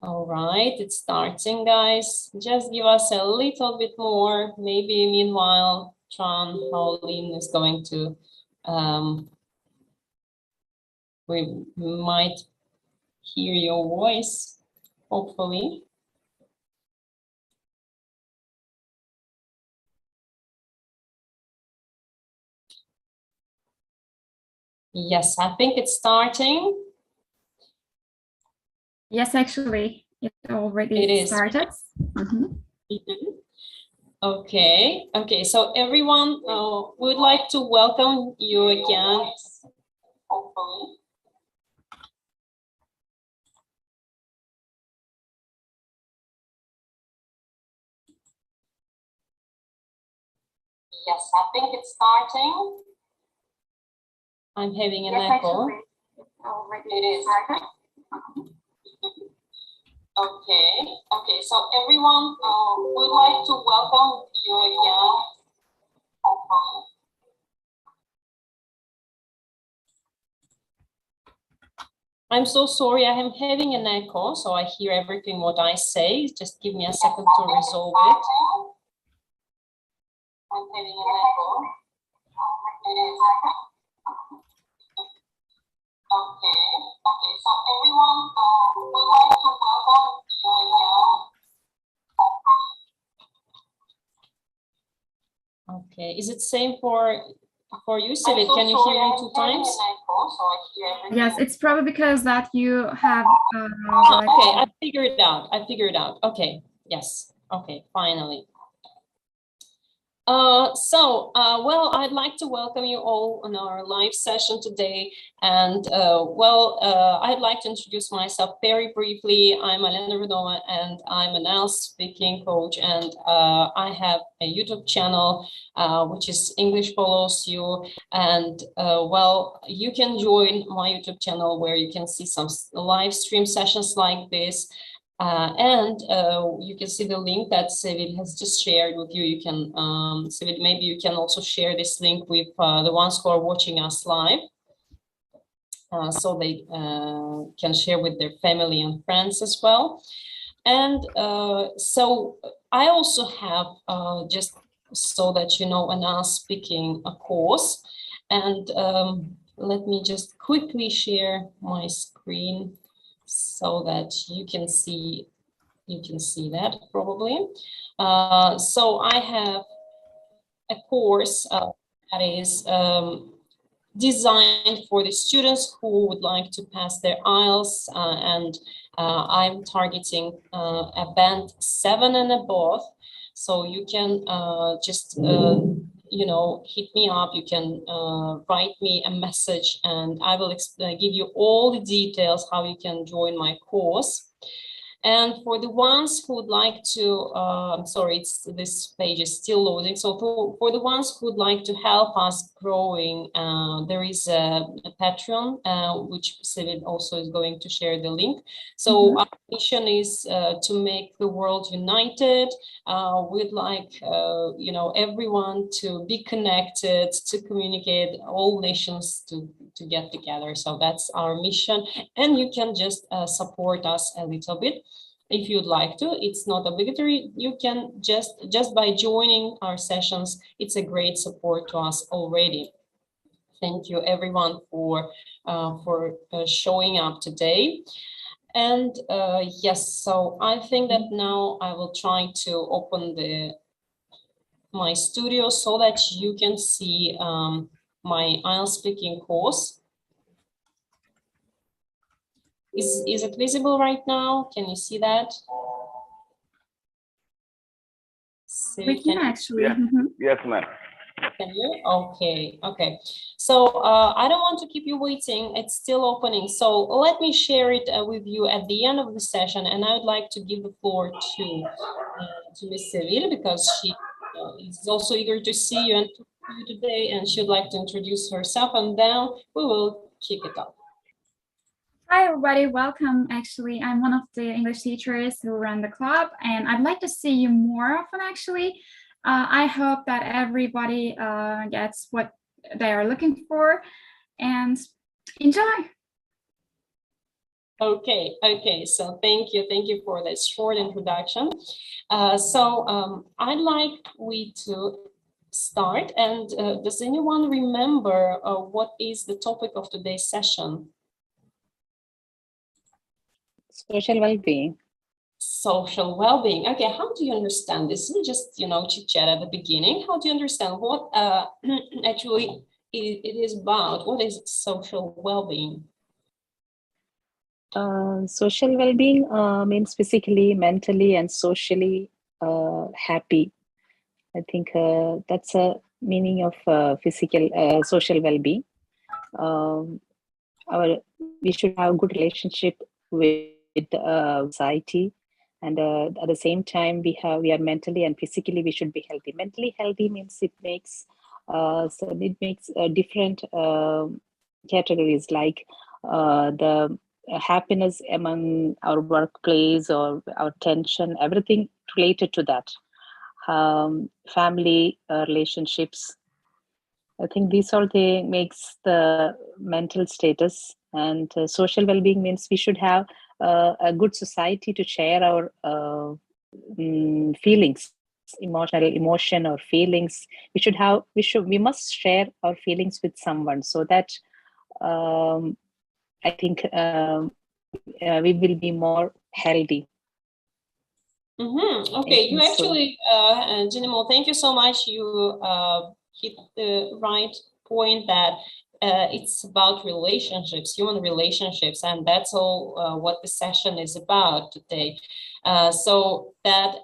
All right, it's starting, guys. Just give us a little bit more. Maybe meanwhile, Tran Pauline is going to, we might hear your voice, hopefully. Yes, I think it's starting. Yes, actually, it already started. Okay, okay. So everyone, would like to welcome you again. Hopefully. Yes, I think it's starting. I'm having an echo. It is. Okay, okay. So everyone, would like to welcome you again. I'm so sorry, I am having an echo, so I hear everything what I say. Just give me a second to resolve it. I'm having an echo. It is. Okay, okay. So everyone, would like to welcome you again. Okay, is it same for you, Sivit? Can you hear me 2 times? Yes, it's probably because that you have. Okay, I figured it out. I figured it out. Okay, yes. Okay, finally. Well, I'd like to welcome you all on our live session today. And I'd like to introduce myself very briefly. I'm Alena Rodova, and I'm an IELTS speaking coach. And I have a YouTube channel, which is English Follows You. And you can join my YouTube channel where you can see some live stream sessions like this. You can see the link that Sivit has just shared with you. You can, Sivit, maybe you can also share this link with the ones who are watching us live, so they can share with their family and friends as well. And so I also have, just so that you know, an IELTS speaking a course. And let me just quickly share my screen so that you can see that probably. So I have a course that is designed for the students who would like to pass their IELTS, and I'm targeting a band 7 and above. So you can just you know, hit me up. You can write me a message, and I will give you all the details how you can join my course. And for the ones who would like to, sorry, this page is still loading. So for the ones who would like to help us growing, there is a Patreon, which Sivit also is going to share the link. So our mission is to make the world united. We'd like, you know, everyone to be connected, to communicate, all nations to get together. So that's our mission. And you can just support us a little bit if you'd like to. It's not obligatory. You can just by joining our sessions, it's a great support to us already. Thank you everyone for showing up today. And yes, so I think that now I will try to open my studio so that you can see my IELTS speaking course. Is it visible right now? Can you see that? We can actually. Yes, yes, ma'am. Can you? Okay, okay. So I don't want to keep you waiting. It's still opening. So let me share it with you at the end of the session. And I would like to give the floor to Ms. Seville, because she is also eager to see you and talk to you today. And she'd like to introduce herself, and then we will kick it off. Hi, everybody. Welcome. Actually, I'm one of the English teachers who run the club, and I'd like to see you more often, actually. I hope that everybody gets what they are looking for, and enjoy. Okay. So thank you for that short introduction. I'd like we to start. And does anyone remember what is the topic of today's session? Social well-being. Social well-being. Okay, how do you understand this? We just, chit chat at the beginning. How do you understand what actually it is about? What is social well-being? Social well-being means physically, mentally, and socially happy. I think that's a meaning of social well-being. We should have good relationship with society, and at the same time we are mentally and physically we should be healthy. Mentally healthy means it makes different categories, like the happiness among our workplace or our tension, everything related to that. Family relationships. I think these all makes the mental status. And social well-being means we should have a good society to share our feelings, emotion or feelings. We must share our feelings with someone, so that I think we will be more healthy. Okay, you actually, Janimo, thank you so much. You hit the right point that it's about relationships, human relationships, and that's all what the session is about today. So that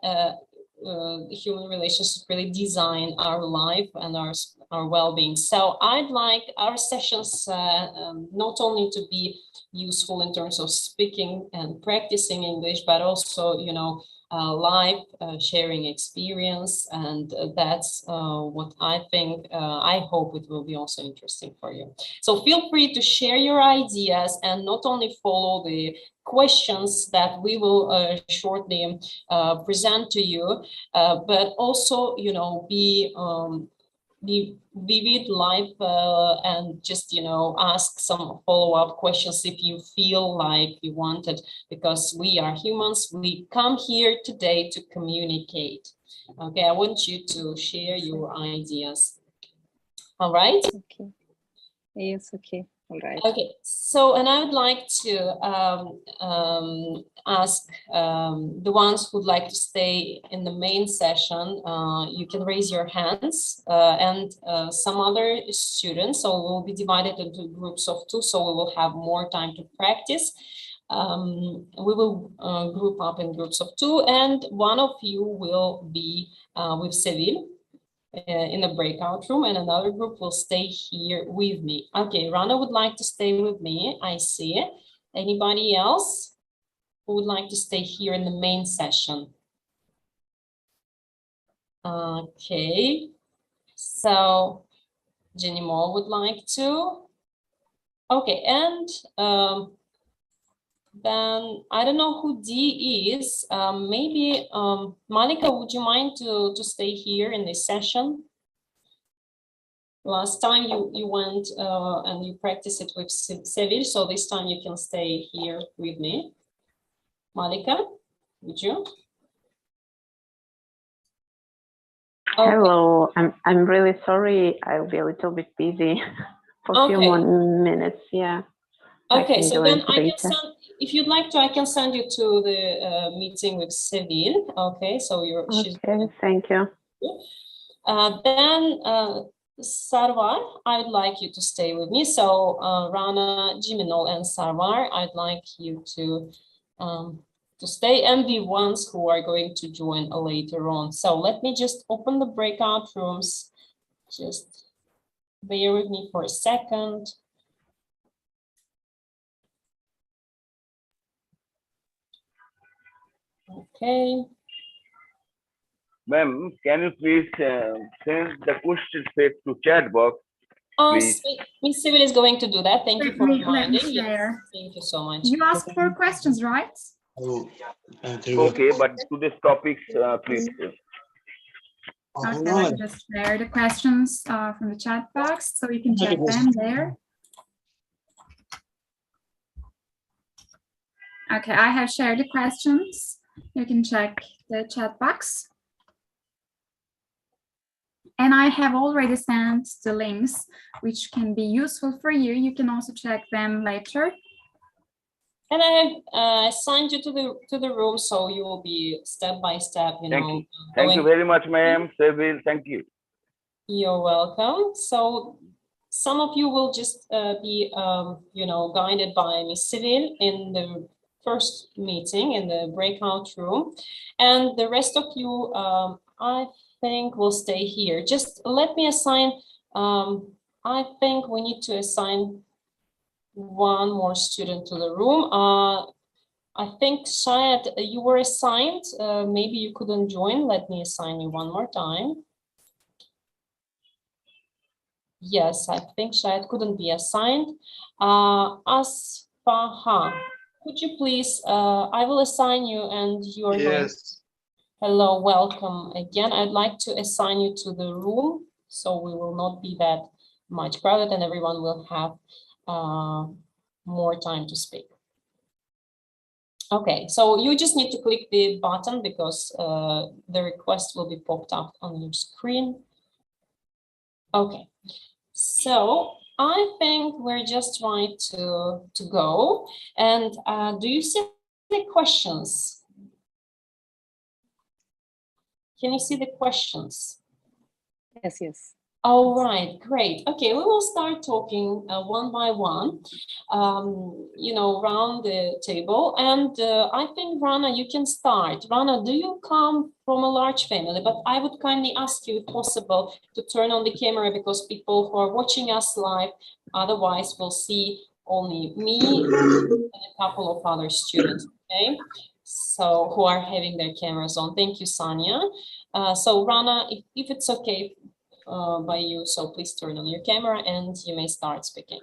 human relationships really design our life and our well-being. So I'd like our sessions not only to be useful in terms of speaking and practicing English, but also, live sharing experience, and that's what I think. I hope it will be also interesting for you. So feel free to share your ideas and not only follow the questions that we will shortly present to you, but also, be vivid, live, and just, ask some follow-up questions if you feel like you want it, because we are humans. We come here today to communicate. Okay, I want you to share your ideas. All right? Okay. Yes, okay. All right. Okay, so, and I would like to ask the ones who'd like to stay in the main session, you can raise your hands, and some other students, so we'll be divided into groups of 2, so we will have more time to practice. We will group up in groups of 2, and one of you will be with Seville in the breakout room, and another group will stay here with me. Okay, Rana would like to stay with me. I see it. Anybody else who would like to stay here in the main session? Okay, so Jenny Moore would like to. Okay, and then I don't know who D is. Maybe Monica, would you mind to stay here in this session? Last time you went and you practiced it with Seville, so this time you can stay here with me. Malika, would you? Okay. Hello, I'm really sorry. I'll be a little bit busy for a few more minutes. Yeah. Okay, so then I can send, if you'd like to, I can send you to the meeting with Seville. Okay, so you're. Okay, thank you. Then Sarwar, I'd like you to stay with me. So Rana, Jiminol, and Sarwar, I'd like you to stay, and the ones who are going to join later on. So let me just open the breakout rooms. Just bear with me for a second. Okay. Ma'am, can you please send the question set to chat box? Miss Civil is going to do that. Thank you for reminding. Yes, thank you so much. You asked for questions, right? Okay, but to this topics, please. Okay, let me just share the questions from the chat box so you can check them there. Okay, I have shared the questions. You can check the chat box. And I have already sent the links, which can be useful for you. You can also check them later. And I have assigned you to the room, so you will be step by step, you know. Thank you very much, ma'am. Seville, thank you. You're welcome. So some of you will just be, you know, guided by Miss Seville in the first meeting in the breakout room, and the rest of you, I think, will stay here. Just let me assign. I think we need to assign one more student to the room. I think, Shayad, you were assigned. Maybe you couldn't join. Let me assign you one more time. Yes, I think Shayad couldn't be assigned. Asfahan, could you please, I will assign you and you are going. Hello, welcome again. I'd like to assign you to the room so we will not be that much crowded and everyone will have more time to speak. Okay, so you just need to click the button because the request will be popped up on your screen. Okay, so I think we're just right to go. And do you see the questions? Can you see the questions? Yes, yes. All right, great. Okay, we will start talking one by one, you know, around the table. And I think, Rana, you can start. Rana, do you come from a large family? But I would kindly ask you, if possible, to turn on the camera because people who are watching us live, otherwise will see only me and a couple of other students, okay? So who are having their cameras on. Thank you, Sanya. So Rana, if it's okay, by you, so please turn on your camera and you may start speaking.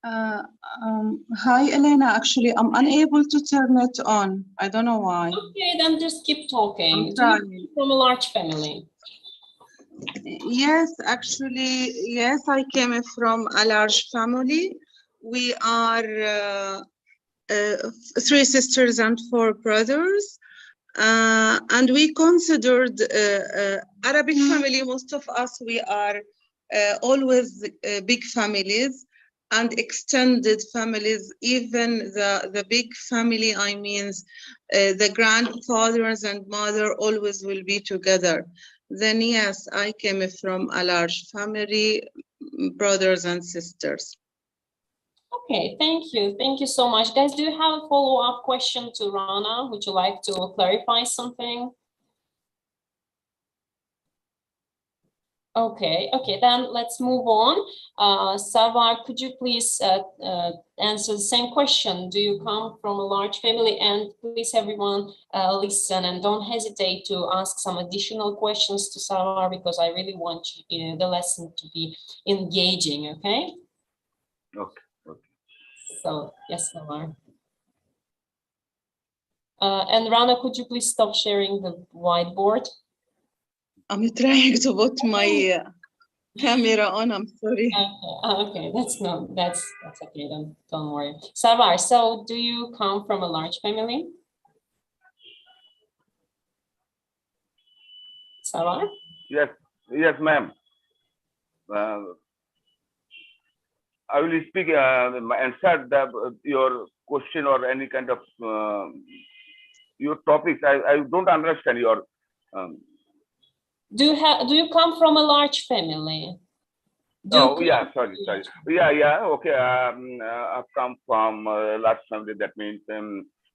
Hi, Elena. Actually, I'm unable to turn it on. I don't know why. Okay, then just keep talking. Do you come from a large family? Yes, actually, yes, I came from a large family. We are 3 sisters and 4 brothers. And we considered Arabic family, most of us, we are always big families and extended families. Even the big family, I mean, the grandfathers and mother always will be together. Then yes, I came from a large family, brothers and sisters. Okay, thank you. Thank you so much. Guys, do you have a follow-up question to Rana? Would you like to clarify something? Okay, then let's move on. Sarwar, could you please answer the same question? Do you come from a large family? And please, everyone, listen and don't hesitate to ask some additional questions to Sarwar because I really want you, the lesson to be engaging, okay? Okay. So, yes, Sarwar. And Rana, could you please stop sharing the whiteboard? I'm trying to put my camera on. I'm sorry. Okay, that's okay. Don't worry. Sarwar, so do you come from a large family? Sarwar? Yes, ma'am. I will speak answer your question or any kind of your topics. I don't understand your. Do you come from a large family? Yeah, sorry. Yeah. Okay. I've come from a large family. That means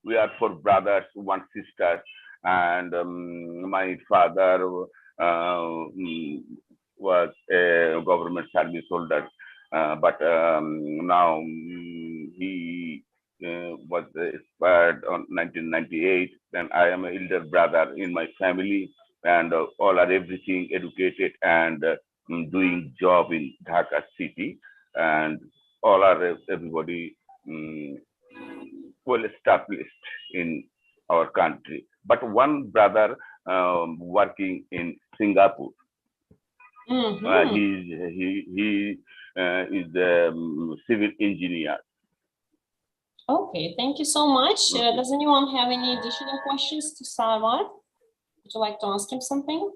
we are 4 brothers, 1 sister, and my father was a government service holder, but now he was expired on 1998. And I am an elder brother in my family, and all are everything educated and doing job in Dhaka city, and all are everybody well established in our country. But one brother working in Singapore. Mm-hmm. He is a civil engineer. Okay, thank you so much. Does anyone have any additional questions to Sarwar? Would you like to ask him something?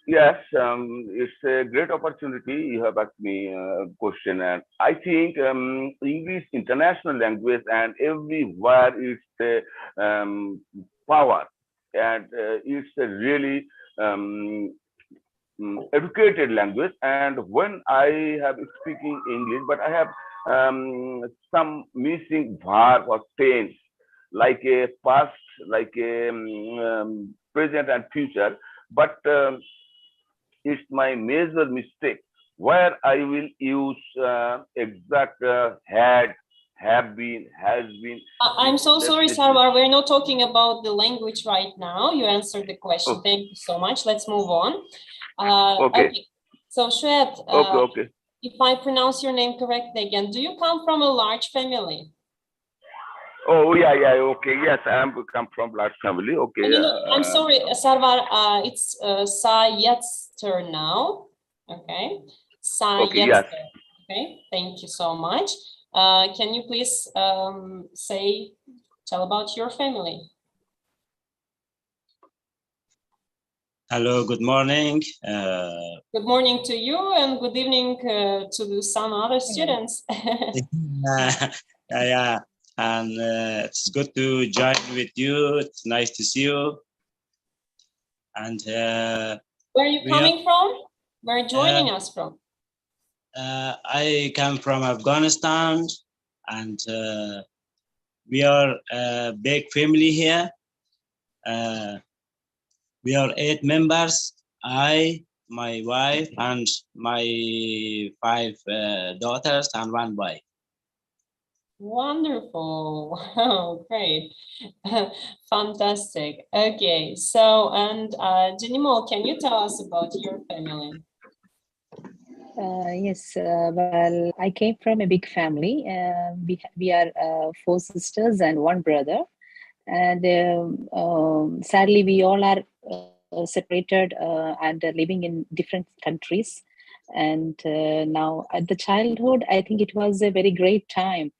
Yes, it's a great opportunity. You have asked me a question, and I think English international language, and everywhere it's the power, and it's a really educated language. And when I have speaking English, but I have some missing verb or tense, like a past, like a present and future, but it's my major mistake where I will use exact had, have been, has been. I'm so sorry, Sarwar. We're not talking about the language right now. You answered the question. Oh. Thank you so much. Let's move on. Okay. So, Shwet, Okay. if I pronounce your name correctly again, do you come from a large family? Oh, yeah. Okay. Yes, I come from large family. Okay. I'm sorry, Sarwar. It's Sayet's turn now. Okay. Sayet's okay, yes. turn. Okay. Thank you so much. Can you please tell about your family? Hello, good morning. Good morning to you and good evening to some other students. Yeah, and it's good to join with you. It's nice to see you. And where are you coming from? Where are you joining us from? I come from Afghanistan, and we are a big family here. We are 8 members, I, my wife, and my 5 daughters and 1 boy. Wonderful. Wow, great. Fantastic. Okay, so, and Janimol, can you tell us about your family? Yes, well, I came from a big family. We are 4 sisters and 1 brother. And sadly, we all are separated and living in different countries. And now at the childhood, I think it was a very great time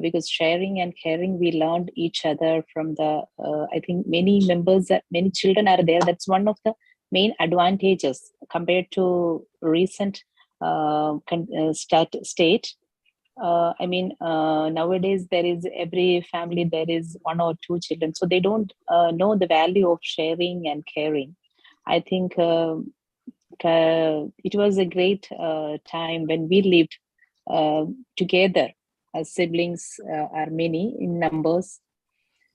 because sharing and caring, we learned each other from the, I think many children are there. That's one of the main advantages compared to recent state. I mean, nowadays there is every family, there is 1 or 2 children. So they don't know the value of sharing and caring. I think it was a great time when we lived together. As siblings are many in numbers.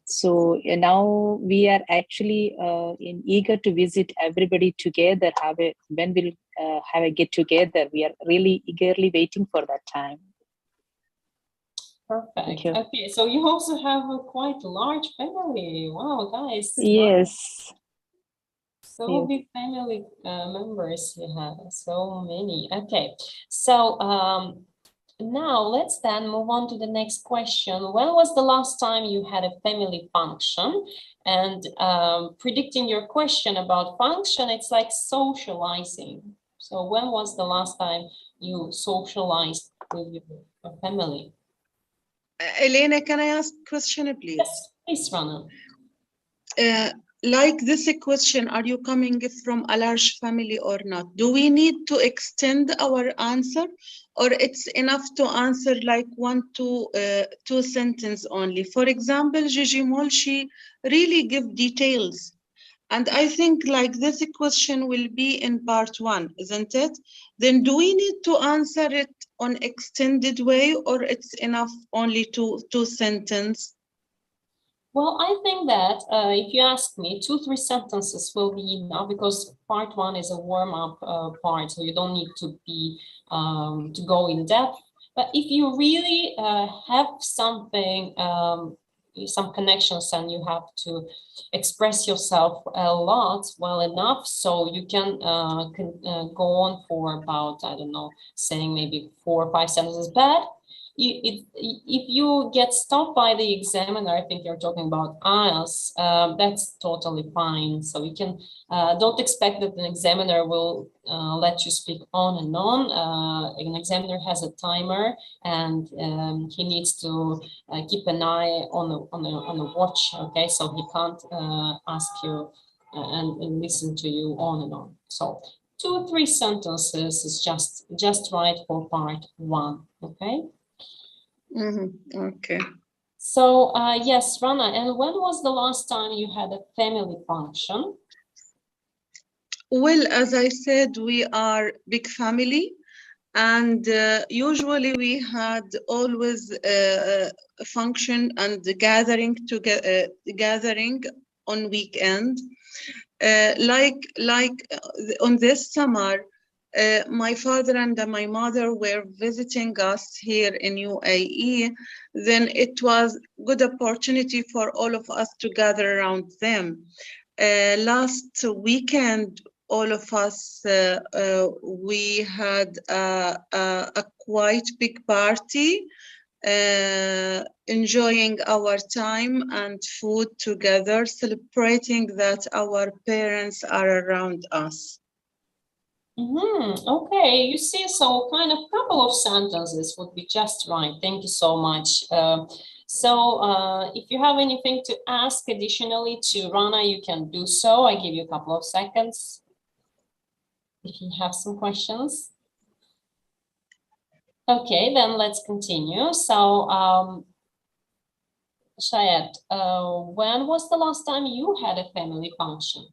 So now we are actually eager to visit everybody together. When we'll have a get together, we are really eagerly waiting for that time. Perfect. Okay, so you also have a quite large family. Wow, guys. Yes. Wow. So big family members you have, so many. Okay, so now let's then move on to the next question. When was the last time you had a family function? And predicting your question about function, it's like socializing. So when was the last time you socialized with your family? Elena, can I ask a question, please? Yes, please, Rana. Like this question, are you coming from a large family or not? Do we need to extend our answer, or it's enough to answer like 1 to 2 sentences only? For example, Gigi Mol, she really give details. And I think like this question will be in part 1, isn't it? Then do we need to answer it on extended way, or it's enough only 2 sentences? Well, I think that if you ask me, 2-3 sentences will be enough, because part 1 is a warm-up part, so you don't need to be to go in depth. But if you really have something, some connections, and you have to express yourself a lot, well enough, so you can go on for about, I don't know, saying maybe 4 or 5 sentences. But if you get stopped by the examiner, I think you're talking about IELTS, that's totally fine. So you can don't expect that an examiner will let you speak on and on. An examiner has a timer, and he needs to keep an eye on the watch. Okay, so he can't ask you and listen to you on and on. So 2 or 3 sentences is just right for part 1. Okay. Okay. So yes, Rana, and when was the last time you had a family function? Well, as I said, we are big family, and usually we had always a function and gathering gathering on weekend. Like on this summer, my father and my mother were visiting us here in UAE. Then it was good opportunity for all of us to gather around them. Last weekend, all of us, we had a quite big party, enjoying our time and food together, celebrating that our parents are around us. Okay, you see, so kind of couple of sentences would be just right. Thank you so much. If you have anything to ask additionally to Rana, you can do so. I give you a couple of seconds if you have some questions. Okay, then let's continue. So, Shayed, when was the last time you had a family function?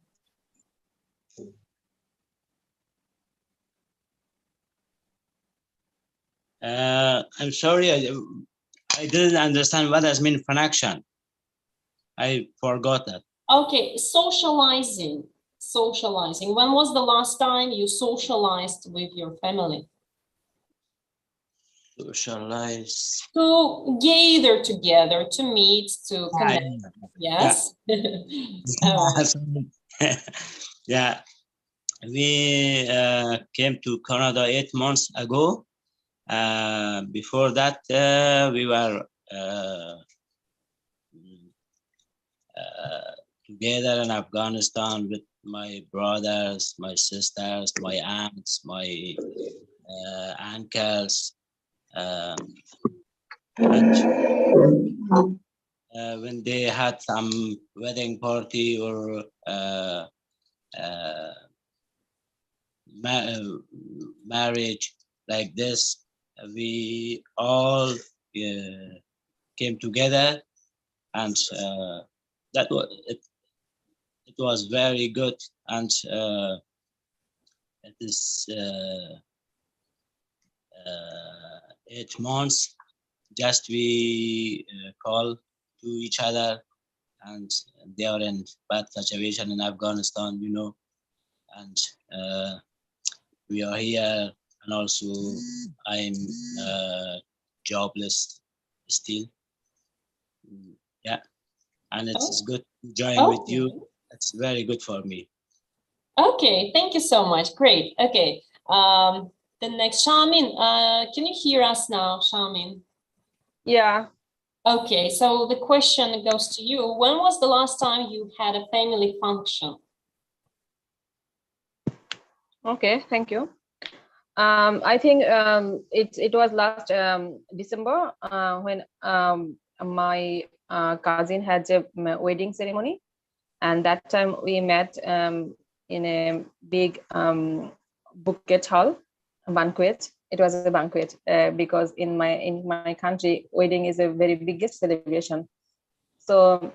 I'm sorry, I didn't understand what does mean function. I forgot that. Okay, socializing. When was the last time you socialized with your family? Socialize. To gather together, to meet, to connect. Yes. Yeah. Yeah. We came to Canada 8 months ago. Before that, we were together in Afghanistan with my brothers, my sisters, my aunts, my uncles. When they had some wedding party or marriage like this, we all came together, and that was it was very good. And it is 8 months just we call to each other, and they are in bad situation in Afghanistan, you know, and we are here, and also I'm jobless still. Yeah, and it's good to join with you. It's very good for me. Okay, thank you so much. Great. Okay. The next, Shamin, can you hear us now, Shamin? Yeah. Okay, so the question goes to you. When was the last time you had a family function? Okay, thank you. I think it was last December when my cousin had a wedding ceremony, and that time we met in a big banquet hall, banquet. It was a banquet because in my country, wedding is a very biggest celebration. So,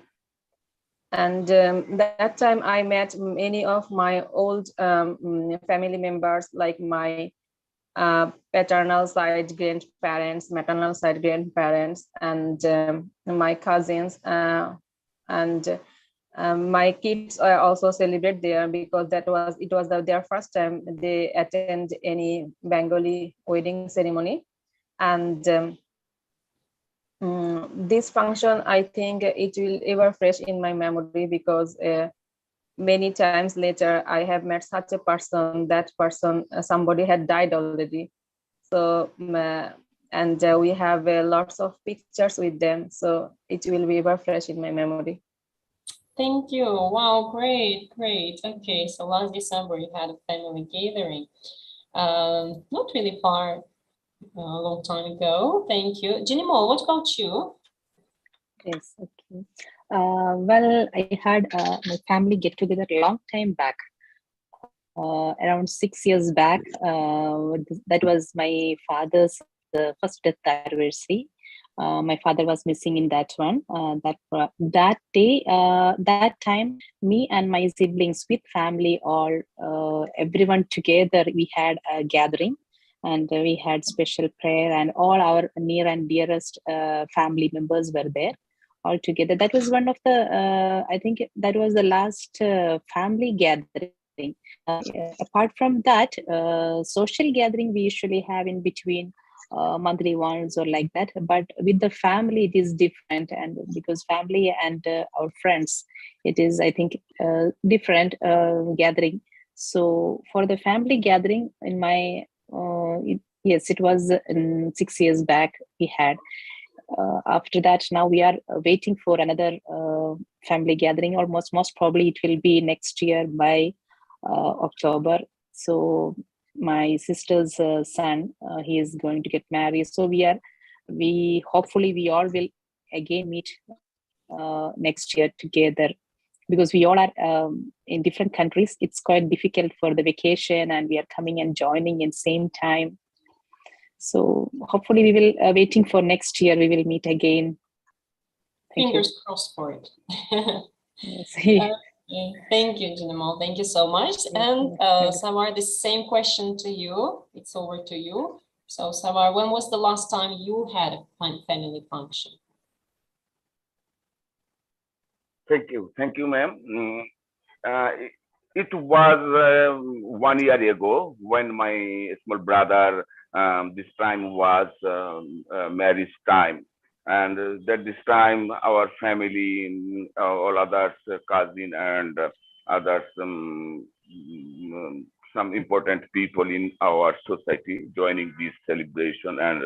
and that time I met many of my old family members, like my paternal side grandparents, maternal side grandparents, and my cousins, and my kids also celebrate there, because it was their first time they attend any Bengali wedding ceremony. And this function, I think it will ever fresh in my memory, because many times later I have met such a person. That person, somebody had died already. So and we have lots of pictures with them, so it will be ever fresh in my memory. Thank you. Wow, great, great. Okay, so last December you had a family gathering. Not really far, a long time ago. Thank you. Jinimo, what about you? Yes, okay. Well, I had my family get together a long time back, around 6 years back. That was my father's first death anniversary. My father was missing in that one. That day, that time, me and my siblings with family, all everyone together, we had a gathering, and we had special prayer, and all our near and dearest family members were there all together. That was one of the, I think that was the last family gathering. Apart from that, social gathering we usually have in between monthly ones or like that, but with the family it is different, and because family and our friends, it is, I think, different gathering. So for the family gathering in my yes, it was 6 years back we had. After that, now we are waiting for another family gathering, or most probably it will be next year by October. So my sister's son, he is going to get married, so we hopefully we all will again meet next year together, because we all are in different countries. It's quite difficult for the vacation, and we are coming and joining in same time. So hopefully we will waiting for next year, we will meet again. Fingers crossed for it. Yes. Thank you, Jinimo. Thank you so much. And Samar, the same question to you. It's over to you. So Samar, when was the last time you had a family function? Thank you, ma'am. It was 1 year ago when my small brother, this time was marriage time. And that this time our family, all others, cousin and others, some important people in our society joining this celebration and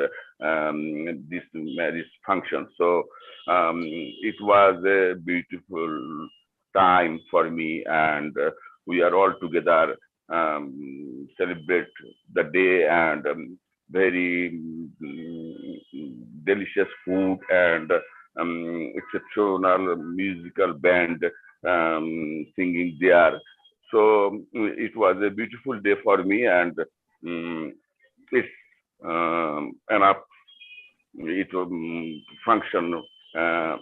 this marriage function. So it was a beautiful time for me, and we are all together celebrate the day, and very delicious food and exceptional musical band singing there. So it was a beautiful day for me, and it's enough. It function, a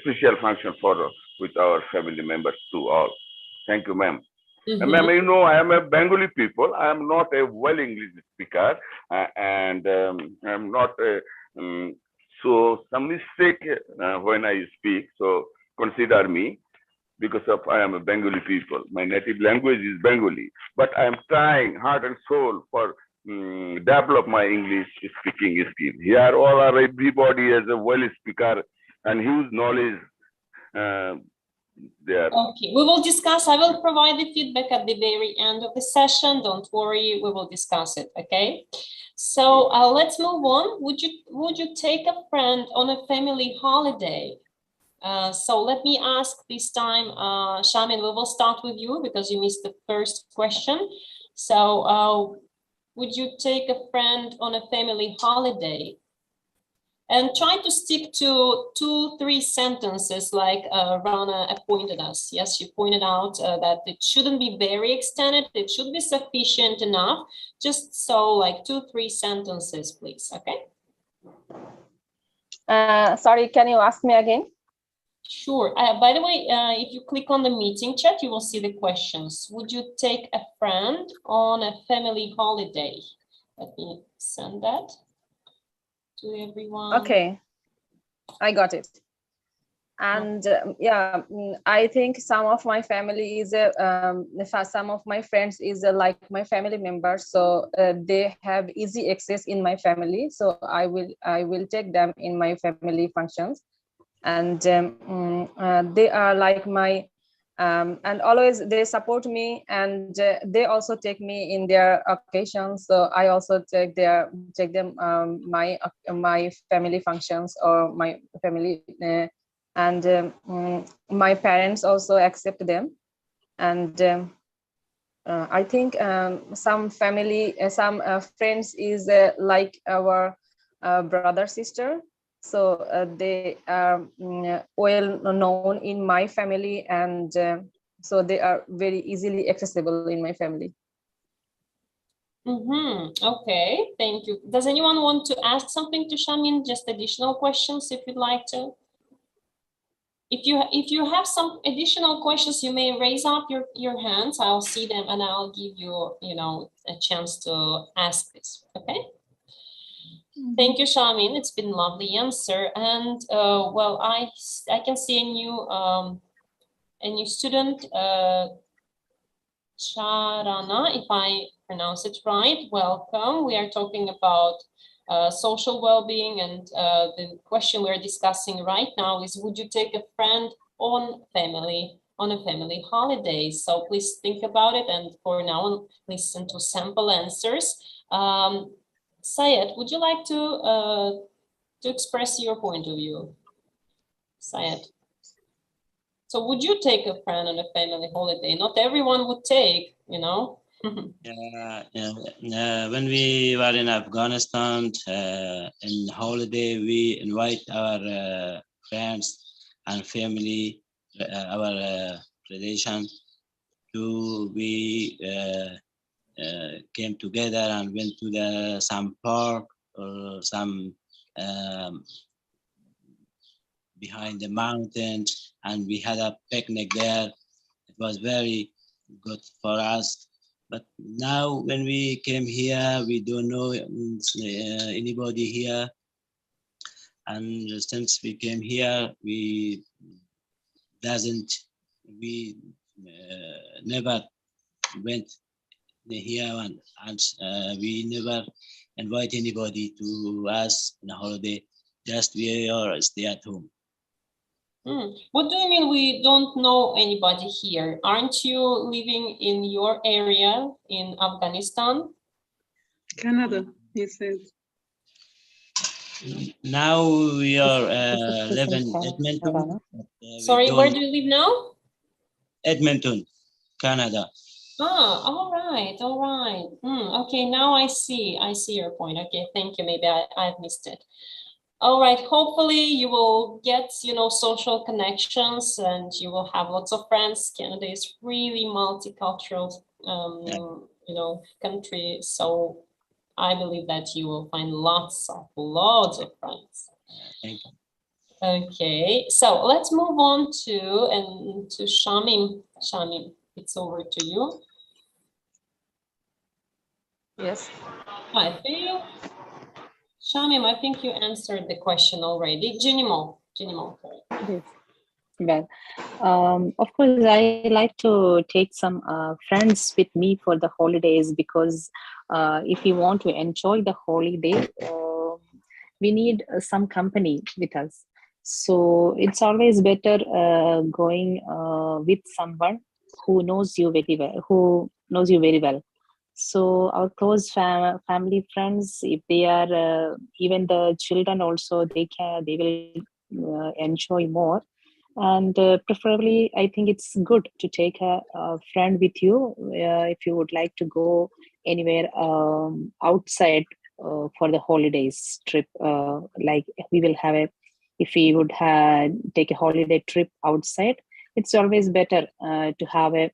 special function for with our family members too. All. Thank you, ma'am. Ma'am, you know, I am a Bengali people. I am not a well English speaker, and I'm not so some mistake when I speak. So consider me, because of I am a Bengali people. My native language is Bengali, but I am trying heart and soul for develop my English speaking skill. Here, all are everybody is a well speaker and huge knowledge. There. Okay, we will discuss. I will provide the feedback at the very end of the session. Don't worry, we will discuss it. Okay. So let's move on. Would you take a friend on a family holiday? So let me ask this time, Shamin, we will start with you because you missed the first question. So would you take a friend on a family holiday? And try to stick to 2-3 sentences like Rana pointed us. Yes, you pointed out that it shouldn't be very extended. It should be sufficient enough. Just so like 2-3 sentences, please. Okay. Sorry, can you ask me again? Sure. By the way, if you click on the meeting chat, you will see the questions. Would you take a friend on a family holiday? Let me send that to everyone. Okay, I got it. And yeah, I think some of my family is some of my friends is like my family members, so they have easy access in my family, so I will take them in my family functions. And they are like my and always they support me, and they also take me in their occasions. So I also take them my family functions or my family, and my parents also accept them. And I think some family, some friends is like our brother sister. So they are well known in my family, and so they are very easily accessible in my family. Okay, thank you. Does anyone want to ask something to Shamin? Just additional questions if you'd like to. If you have some additional questions, you may raise up your hands. I'll see them and I'll give you a chance to ask this. Okay. Thank you, Shamin. It's been lovely answer. And well, I can see a new student, Charana, if I pronounce it right. Welcome. We are talking about social well-being, and the question we're discussing right now is: would you take a friend on a family holiday? So please think about it, and for now, listen to sample answers. Syed, would you like to express your point of view? Syed. So would you take a friend on a family holiday? Not everyone would take, When we were in Afghanistan in holiday, we invite our friends and family, our relation, we came together and went to some park or some behind the mountains, and we had a picnic there. It was very good for us. But now when we came here, we don't know anybody here. And since we came here, we never went here, and we never invite anybody to us on a holiday. Just we are stay at home. What do you mean we don't know anybody here? Aren't you living in your area in Afghanistan? Canada, he said. Now we are living in Edmonton. Sorry, where do you live now? Edmonton, Canada. All right. Okay, now I see your point. Okay, thank you. Maybe I've missed it. All right, hopefully you will get, social connections and you will have lots of friends. Canada is really multicultural, country. So I believe that you will find lots of friends. Thank you. Okay, so let's move on to Shamim. Shamim, it's over to you. Yes. Hi, Theo. Shamim, I think you answered the question already. Jinimo. Yes. Well, of course, I like to take some friends with me for the holidays, because if we want to enjoy the holiday, we need some company with us. So it's always better going with someone who knows you very well, So our close family friends, if they are even the children also, they will enjoy more. And preferably, I think it's good to take a friend with you if you would like to go anywhere outside for the holidays trip. Like if we would take a holiday trip outside, it's always better to have a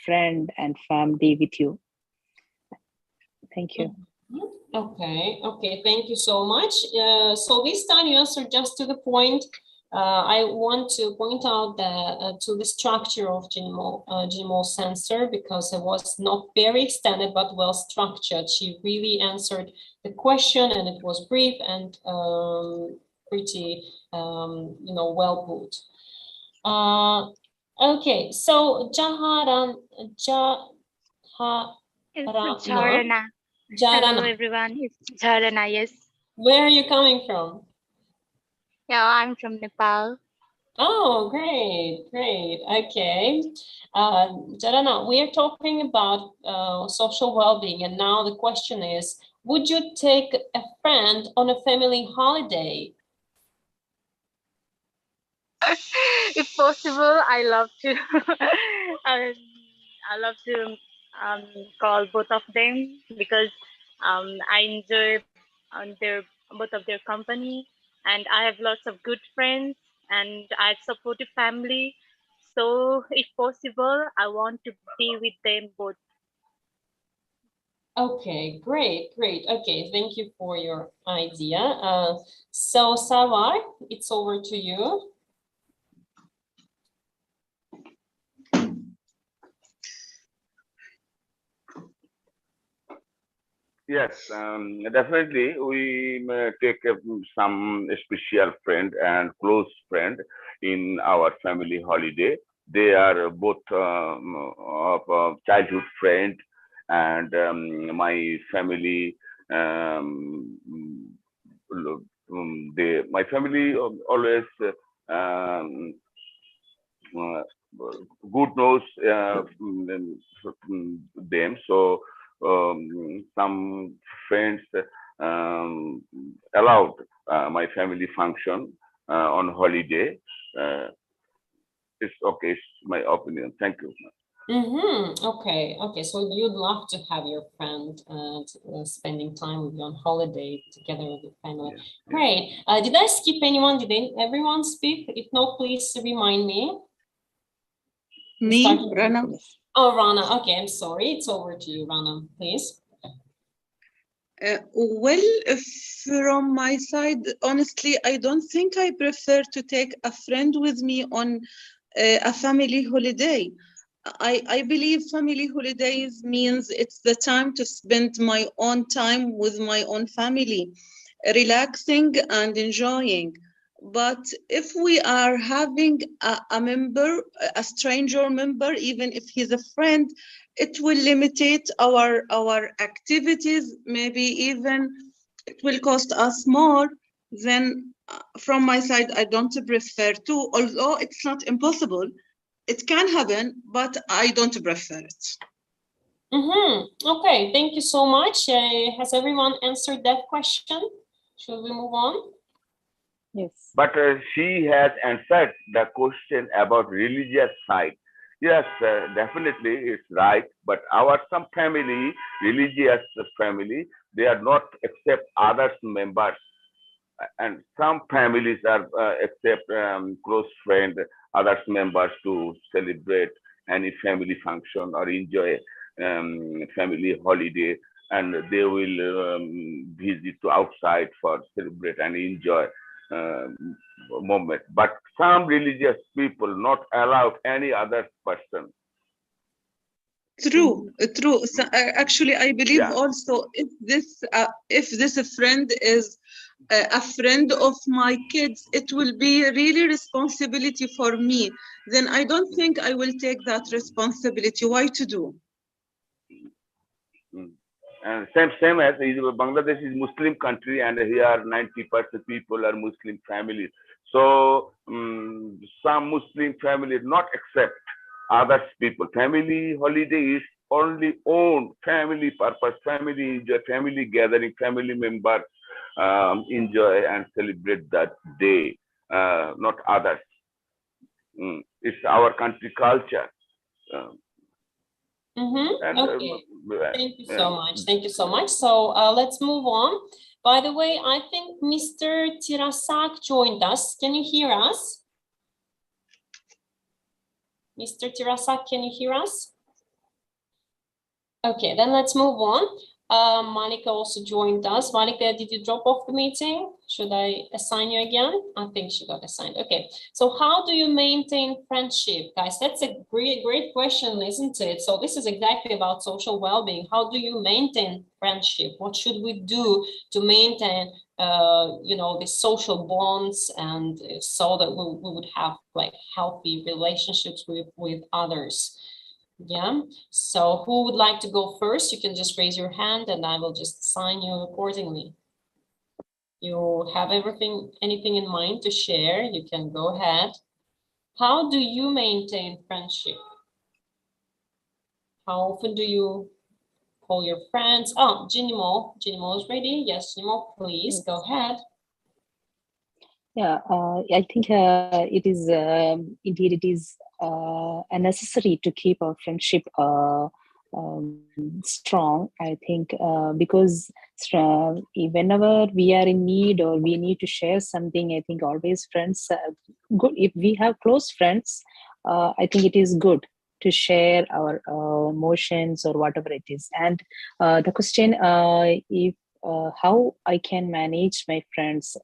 friend and family with you. Thank you. Okay, thank you so much. So this time you answered just to the point. I want to point out to the structure of Jinmo's answer, because it was not very extended but well structured. She really answered the question, and it was brief and pretty well put. Okay, so Jarana. Hello everyone, it's Jarana, yes. Where are you coming from? Yeah, I'm from Nepal. Oh, great, great. Okay. Jarana, we are talking about social well-being, and now the question is, would you take a friend on a family holiday? If possible, I love to I love to call both of them because I enjoy their both of their company, and I have lots of good friends, and I have supportive family. So if possible, I want to be with them both. Okay, great, great. Okay, thank you for your idea. So Savar, it's over to you. Yes, definitely. We may take some special friend and close friend in our family holiday. They are both of childhood friend, and my family. My family always um, uh, good knows them. So some friends allowed my family function on holiday. Uh, it's okay. It's my opinion. Thank you. Okay, okay. So you'd love to have your friend spending time with you on holiday together with your family. Yeah. Great. Did I skip anyone? Did everyone speak? If not, please remind me. Me, Rana. Oh, Rana. Okay, I'm sorry. It's over to you, Rana, please. Well, from my side, honestly, I don't think I prefer to take a friend with me on a family holiday. I believe family holidays means it's the time to spend my own time with my own family, relaxing and enjoying. But if we are having a member, a stranger member, even if he's a friend, it will limit our activities. Maybe even it will cost us more. Then, from my side, I don't prefer to. Although it's not impossible, it can happen, but I don't prefer it. Okay, thank you so much. Has everyone answered that question? Should we move on? Yes. But she has answered the question about religious side. Yes, definitely it's right. But our some family, religious family, they are not accept others members, and some families are accept close friend, others members to celebrate any family function or enjoy family holiday, and they will visit to outside for celebrate and enjoy moment. But some religious people not allow any other person. True, true. So, actually, I believe also if this friend is a friend of my kids, it will be really responsibility for me. Then I don't think I will take that responsibility. Why to do? And same as Bangladesh is Muslim country, and here 90% people are Muslim families. So some Muslim families not accept others people. Family holiday is only own family purpose, family enjoy, family gathering, family members enjoy and celebrate that day, not others. It's our country culture. Okay, thank you so much. Thank you so much. So let's move on. By the way, I think Mr. Tirasak joined us. Can you hear us? Mr. Tirasak, can you hear us? Okay, then let's move on. Malika also joined us. Malika, did you drop off the meeting? Should I assign you again? I think she got assigned. Okay, so how do you maintain friendship? Guys, that's a great question, isn't it? So this is exactly about social well-being. How do you maintain friendship? What should we do to maintain, you know, the social bonds, and so that we would have like healthy relationships with others? Yeah, so who would like to go first? You can just raise your hand and I will just assign you accordingly. You have anything in mind to share, you can go ahead. How do you maintain friendship? How often do you call your friends? Oh, Jinimo is ready. Yes, Jinimo, please Yes. go ahead. Yeah, I think it is indeed it is necessary to keep our friendship strong. I think because whenever we are in need or we need to share something, I think always friends good. If we have close friends, I think it is good to share our emotions or whatever it is. And the question, if how I can manage my friends.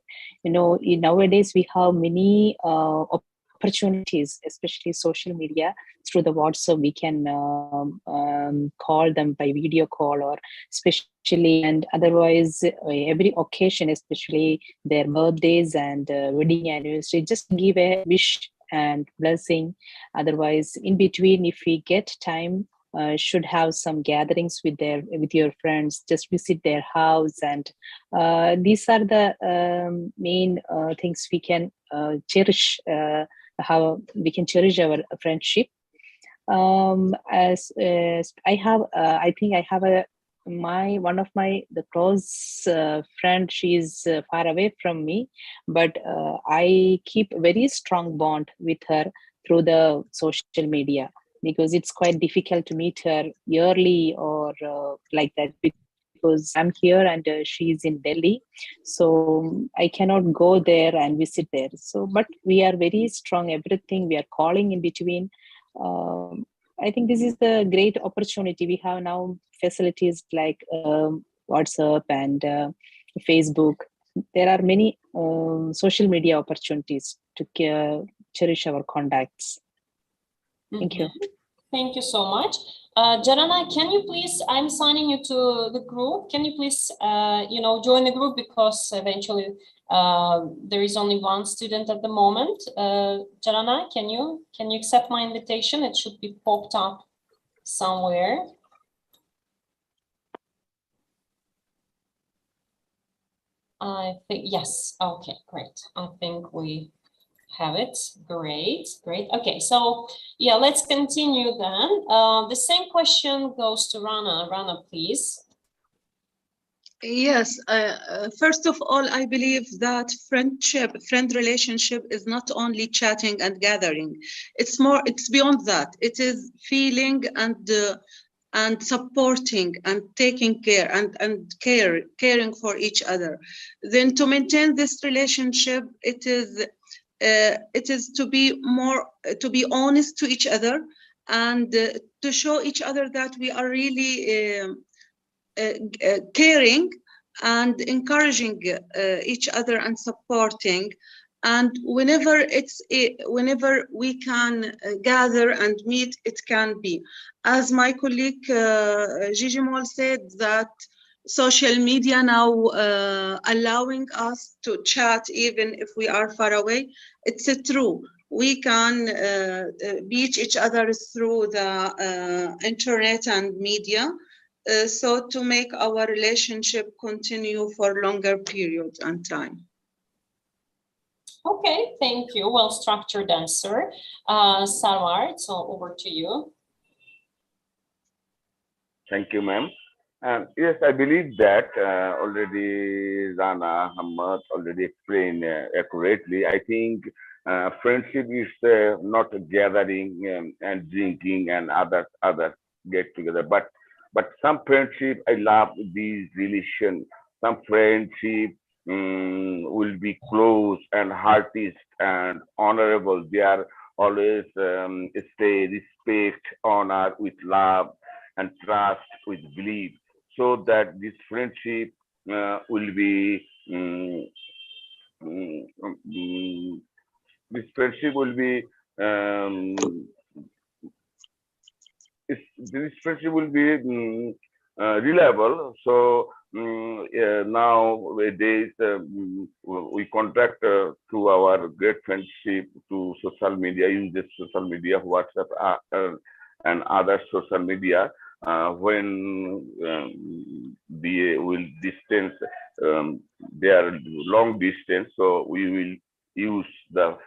Nowadays we have many opportunities, especially social media. Through the WhatsApp, we can call them by video call, or especially and otherwise every occasion, especially their birthdays and wedding anniversary, just give a wish and blessing. Otherwise, in between, if we get time, should have some gatherings with your friends, just visit their house, and these are the main things we can cherish, how we can cherish our friendship. As I have I think I have one of the close friend. She is far away from me, but I keep a very strong bond with her through the social media, because it's quite difficult to meet her yearly or like that, because I'm here and she's in Delhi, so I cannot go there and visit there. So, but we are very strong. Everything we are calling in between. I think this is the great opportunity we have now. Facilities like WhatsApp and Facebook. There are many social media opportunities to cherish our contacts. Thank you. Thank you so much. Jarana, can you please, I'm signing you to the group. Can you please, join the group, because eventually there is only one student at the moment. Jarana, can you accept my invitation? It should be popped up somewhere. I think, yes. Okay, great. I think we have it. Great. Okay, so yeah, let's continue then. The same question goes to Rana. Rana, please. Yes, first of all, I believe that friend relationship is not only chatting and gathering. It's beyond that. It is feeling and supporting and taking care and caring for each other. Then to maintain this relationship, it is to be honest to each other, and to show each other that we are really caring and encouraging each other and supporting. And whenever we can gather and meet, it can be, as my colleague Gigi Mol said, that social media now allowing us to chat even if we are far away. It's true. We can reach each other through the internet and media. So to make our relationship continue for longer periods and time. Okay, thank you. Well-structured answer. Sarwar, so over to you. Thank you, ma'am. Yes, I believe that already Rana Hamad already explained accurately. I think friendship is not a gathering and drinking and other get together, but some friendship, I love these relations. Some friendship will be close and heartiest and honorable. They are always stay respect, honor with love and trust with belief, so that this friendship will be this friendship will be this friendship will be reliable. So nowadays we contact through our great friendship to social media, use this social media, WhatsApp and other social media. When they will distance, they are long distance, so we will use the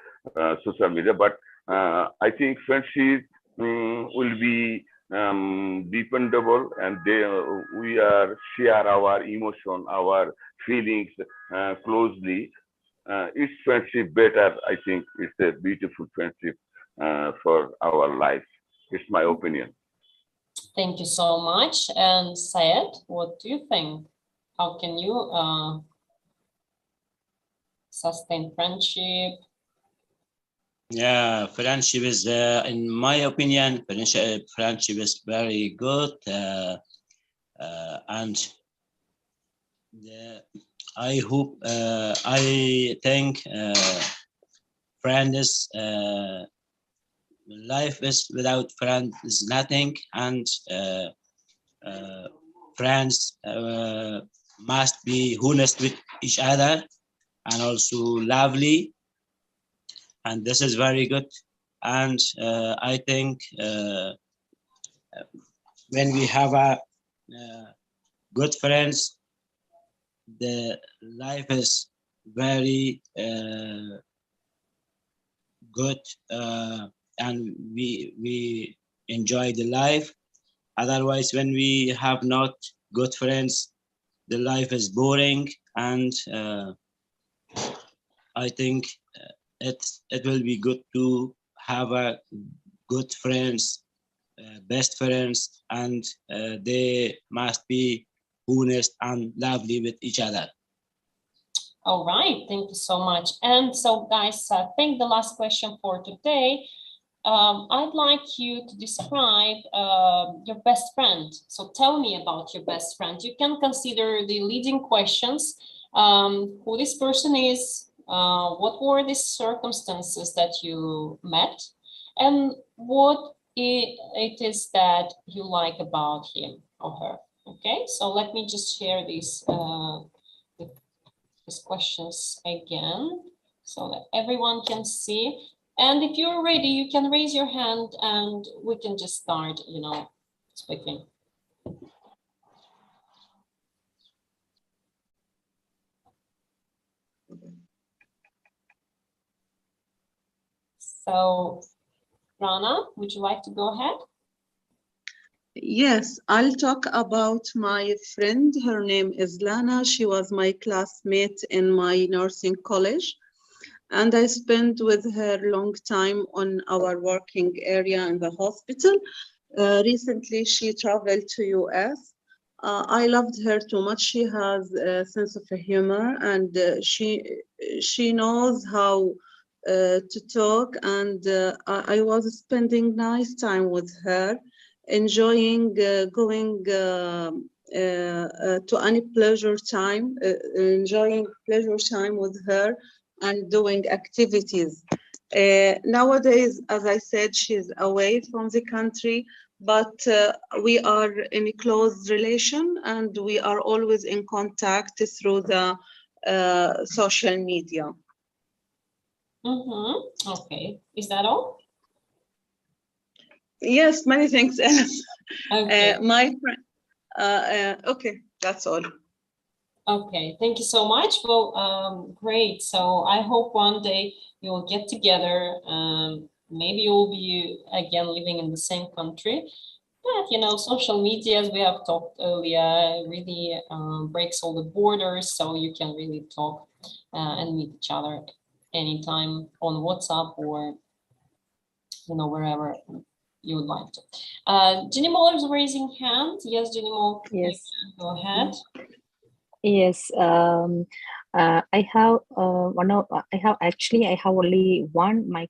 social media. But I think friendship will be dependable, and we are share our emotion, our feelings closely. It's friendship better. I think it's a beautiful friendship for our life. It's my opinion. Thank you so much. And Syed, what do you think? How can you sustain friendship? Yeah, friendship is, in my opinion, friendship is very good, and I hope, I think friends, life is without friends is nothing, and friends must be honest with each other and also lovely, and this is very good. And I think when we have a good friends, the life is very good, and we enjoy the life. Otherwise, when we have not good friends, the life is boring, and I think it will be good to have a good friends, best friends, and they must be honest and lovely with each other. All right, thank you so much. And so guys, I think the last question for today, I'd like you to describe your best friend. So tell me about your best friend. You can consider the leading questions, who this person is, what were the circumstances that you met, and what it is that you like about him or her. Okay, so let me just share these questions again so that everyone can see. And if you're ready, you can raise your hand and we can just start, speaking. So, Rana, would you like to go ahead? Yes, I'll talk about my friend. Her name is Lana. She was my classmate in my nursing college, and I spent with her long time on our working area in the hospital. Recently, she traveled to US. I loved her too much. She has a sense of humor, and she knows how to talk, and I was spending nice time with her, enjoying going to any pleasure time, enjoying pleasure time with her and doing activities. Nowadays, as I said, she's away from the country, but we are in a close relation and we are always in contact through the social media. Okay, is that all? Yes, many thanks, Ellen. Okay. My friend. Okay, that's all. Okay, thank you so much. Well, great. So I hope one day you'll get together. Maybe you'll be again living in the same country. But social media, as we have talked earlier, really breaks all the borders. So you can really talk and meet each other anytime on WhatsApp or wherever you would like to. Jinimol is raising hand. Yes, Jinimol. Yes. Go ahead. Yes. I have I have only one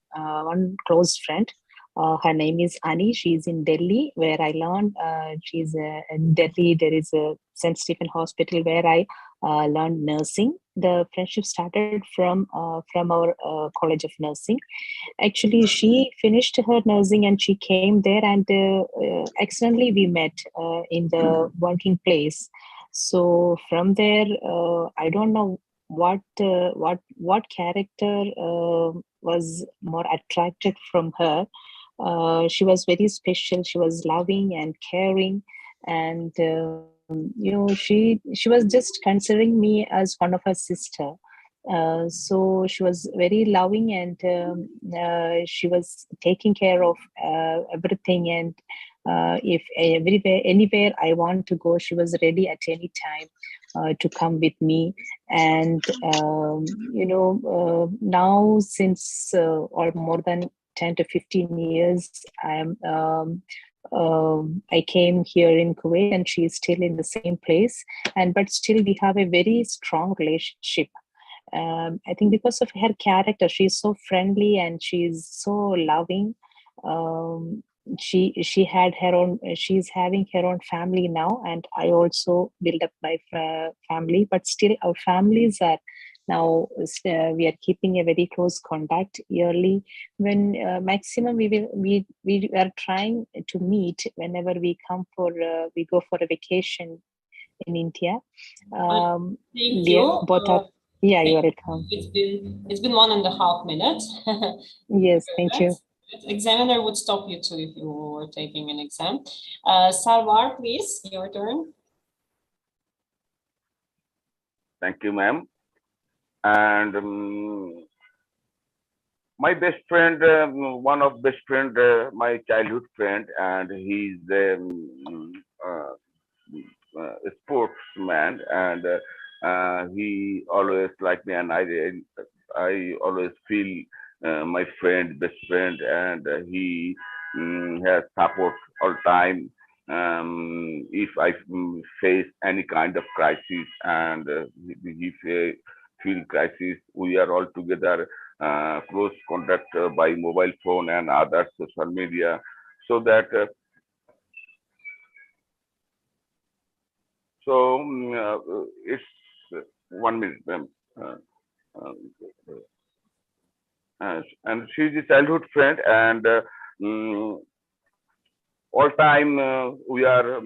close friend. Her name is Annie. She's in Delhi, where I learned. She's in Delhi. There is a St. Stephen Hospital where I learned nursing. The friendship started from our College of Nursing. Actually, she finished her nursing and she came there, and accidentally we met in the working place. So from there, I don't know what character was more attracted from her. She was very special. She was loving and caring, and she was just considering me as one of her sister. So she was very loving, and she was taking care of everything. And if anywhere I want to go, she was ready at any time to come with me. And now since or more than 10 to 15 years, I came here in Kuwait, and she is still in the same place. But still, we have a very strong relationship. I think because of her character, she's so friendly and she's so loving. She had her own. She's having her own family now, and I also build up my family. But still, our families are now. We are keeping a very close contact yearly. When maximum we are trying to meet whenever we come for we go for a vacation in India. Thank you. Both are. Yeah, you are welcome. It's been 1.5 minutes. Yes, thank you. Examiner would stop you too if you were taking an exam. Sarwar, please, your turn. Thank you, ma'am. And my best friend, one of best friend, my childhood friend, and he's a sportsman, and he always liked me, and I always feel my friend, best friend, and he has support all time. If I face any kind of crisis, and he feel crisis, we are all together, close contact by mobile phone and other social media, so that it's 1 minute, ma'am. And she's a childhood friend, and all time we are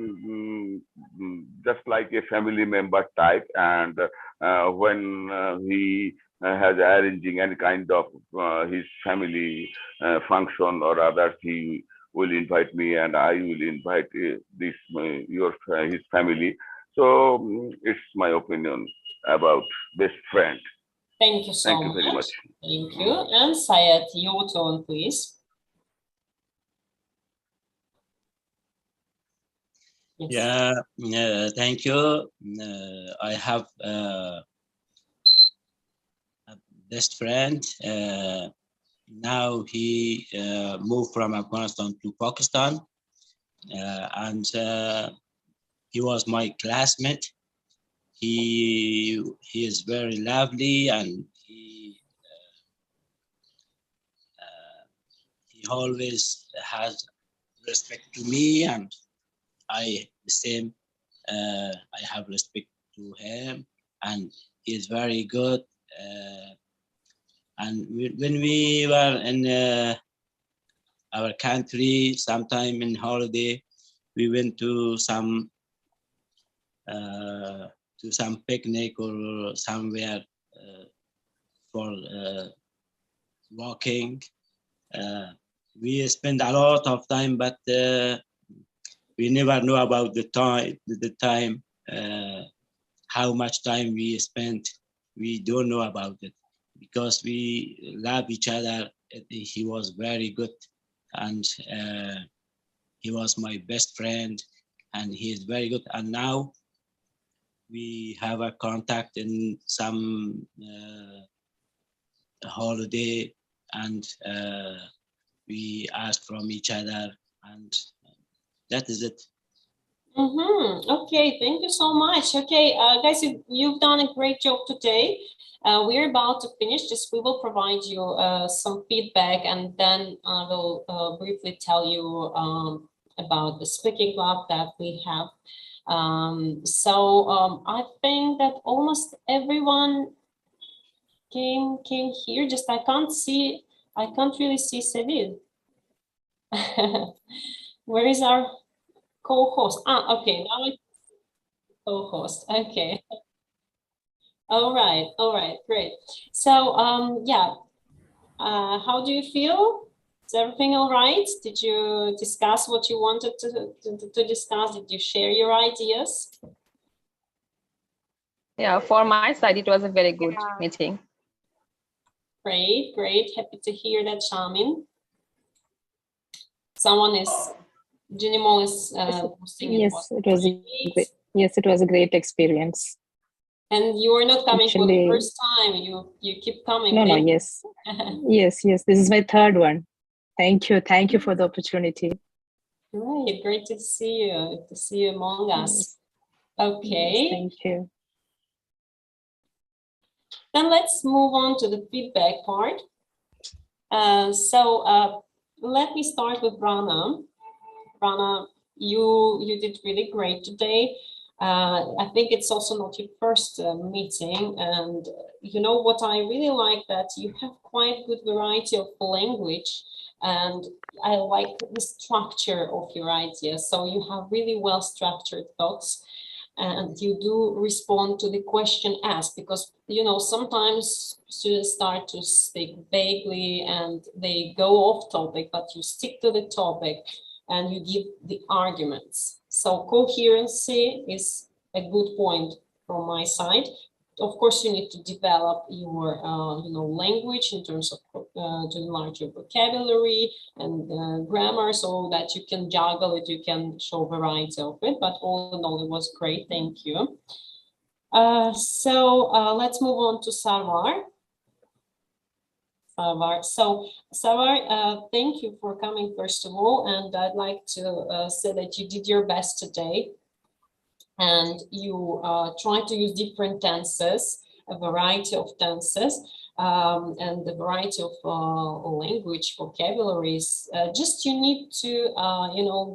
just like a family member type. And when he has arranging any kind of his family function or others, he will invite me, and I will invite his family. So it's my opinion about best friend. Thank you so much. Thank you very much. Thank you. And Syed, your turn, please. Yes. Yeah, thank you. I have a best friend. Now he moved from Afghanistan to Pakistan, and he was my classmate. He is very lovely, and he always has respect to me, and I the same. I have respect to him, and he is very good. And when we were in our country, sometime in holiday, we went to some picnic or somewhere for walking. We spend a lot of time, but we never know about the time, how much time we spent. We don't know about it because we love each other. He was very good, and he was my best friend, and he is very good. And now we have a contact in some holiday, and we ask from each other, and that is it. Okay, thank you so much. Okay, guys, you've done a great job today. We're about to finish. We will provide you some feedback, and then I will briefly tell you about the speaking club that we have. I think that almost everyone came here. Just I can't really see Seville. Where is our co-host? Okay, now it's co-host. Okay. All right, great. So yeah, how do you feel? Is everything all right? Did you discuss what you wanted to discuss? Did you share your ideas? Yeah, for my side, it was a very good meeting. Great, great. Happy to hear that, Shamin. Someone is, Jinimo is posting it. Yes, it was a great, yes, it was a great experience. And you are not coming for the first time. You keep coming. No, yes. Yes. This is my third one. Thank you for the opportunity. Great, great to see you. To see you among us. Okay. Yes, thank you. Then let's move on to the feedback part. Let me start with Rana. Rana, you did really great today. I think it's also not your first meeting, and you know what I really like, that you have quite good variety of language, and I like the structure of your ideas. So you have really well structured thoughts, and you do respond to the question asked, because you know sometimes students start to speak vaguely and they go off topic, but you stick to the topic and you give the arguments. So coherency is a good point from my side. Of course, you need to develop your language in terms of to enlarge your vocabulary and grammar, so that you can juggle it, you can show variety of it. But all in all, it was great. Thank you. Let's move on to Sarwar. So Sarwar, thank you for coming first of all, and I'd like to say that you did your best today, and you tried to use different tenses, a variety of tenses, and the variety of language vocabularies. Just you need to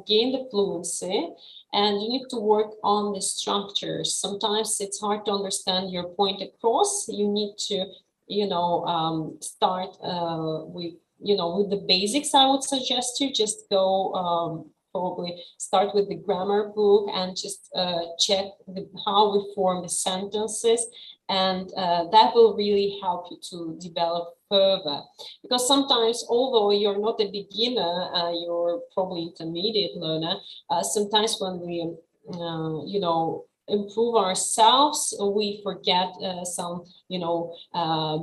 gain the fluency, and you need to work on the structures. Sometimes it's hard to understand your point across. You need to start with the basics. I would suggest you just go probably start with the grammar book and just check how we form the sentences, and that will really help you to develop further. Because sometimes, although you're not a beginner, you're probably intermediate learner, sometimes when we improve ourselves, we forget some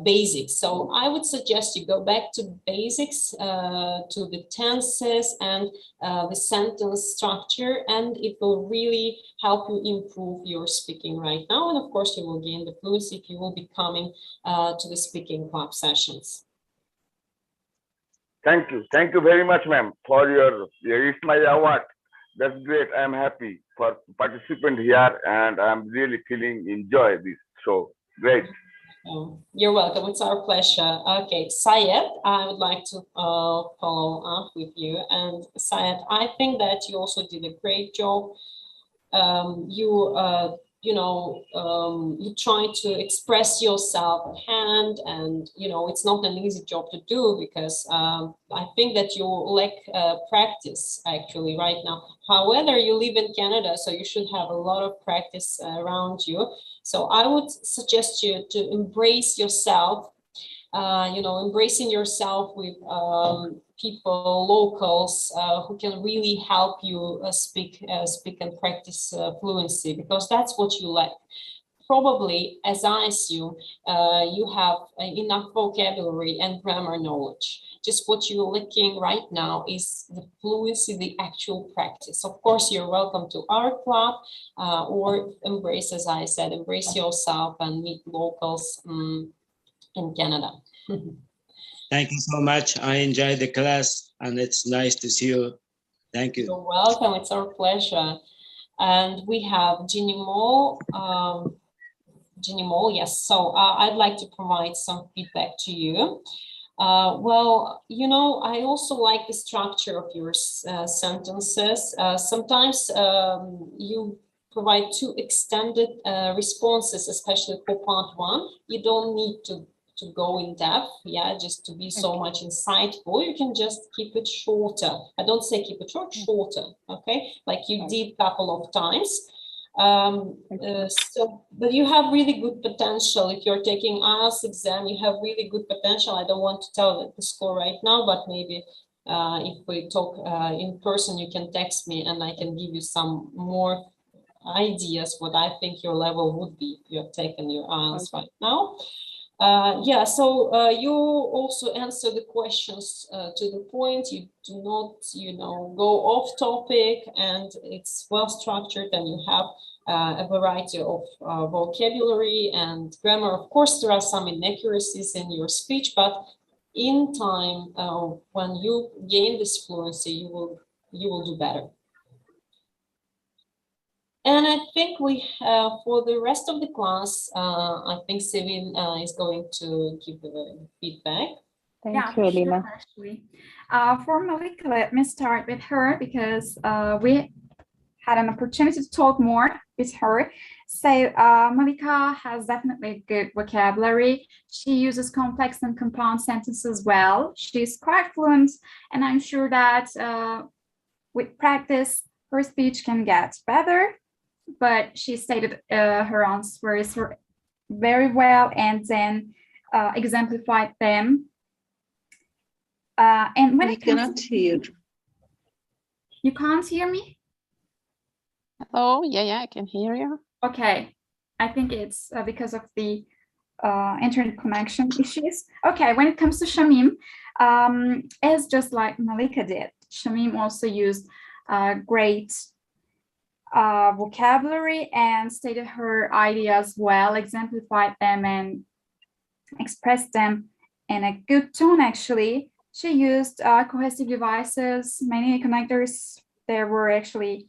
basics. So I would suggest you go back to basics, to the tenses and the sentence structure, and it will really help you improve your speaking right now. And of course, you will gain the fluency if you will be coming to the speaking club sessions. Thank you very much, ma'am, for your Ismail award. That's great. I'm happy for participant here, and I'm really enjoy this show. Great. Oh, you're welcome. It's our pleasure. Okay, Syed, I would like to follow up with you. And Syed, I think that you also did a great job. You try to express yourself at hand, and it's not an easy job to do, because I think that you lack practice actually right now. However, you live in Canada, so you should have a lot of practice around you. So I would suggest you to embrace yourself, embracing yourself with people, locals, who can really help you speak and practice fluency, because that's what you lack. Probably, as I assume, you have enough vocabulary and grammar knowledge. Just what you're lacking right now is the fluency, the actual practice. Of course, you're welcome to our club, or embrace, as I said, embrace yourself and meet locals in Canada. Thank you so much. I enjoyed the class, and it's nice to see you. Thank you. You're welcome. It's our pleasure. And we have Jinimo. Jinimo, yes. So I'd like to provide some feedback to you. Well, I also like the structure of your sentences. Sometimes you provide too extended responses, especially for part one. You don't need to go in depth, just to be so much insightful. You can just keep it shorter. I don't say keep it short, shorter, okay? Like you did a couple of times. But you have really good potential. If you're taking IELTS exam, you have really good potential. I don't want to tell the score right now, but maybe if we talk in person, you can text me and I can give you some more ideas what I think your level would be if you have taken your IELTS right now. Yeah, so you also answer the questions to the point. You do not, go off topic, and it's well structured, and you have a variety of vocabulary and grammar. Of course, there are some inaccuracies in your speech, but in time, when you gain this fluency, you will do better. And I think we have, for the rest of the class, I think Sevin is going to give the feedback. Thank you, Elena. Sure, actually. For Malika, let me start with her because we had an opportunity to talk more with her. So Malika has definitely good vocabulary. She uses complex and compound sentences well. She's quite fluent, and I'm sure that with practice, her speech can get better. But she stated her answers very well and then exemplified them. And when We cannot hear. You can't hear me? Oh, yeah, I can hear you. Okay, I think it's because of the internet connection issues. Okay, when it comes to Shamim, as just like Malika did, Shamim also used great vocabulary and stated her ideas well, exemplified them and expressed them in a good tone. Actually, she used cohesive devices, many connectors there were actually.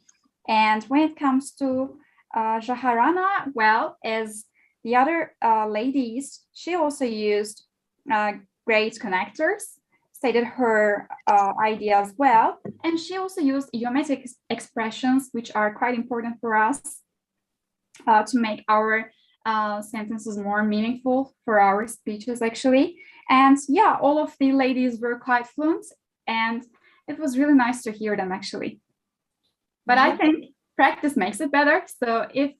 And when it comes to Jaharana, well, as the other ladies, she also used great connectors, stated her ideas well, and she also used idiomatic expressions, which are quite important for us to make our sentences more meaningful for our speeches, actually. And yeah, all of the ladies were quite fluent, and it was really nice to hear them, actually. But I think practice makes it better. So if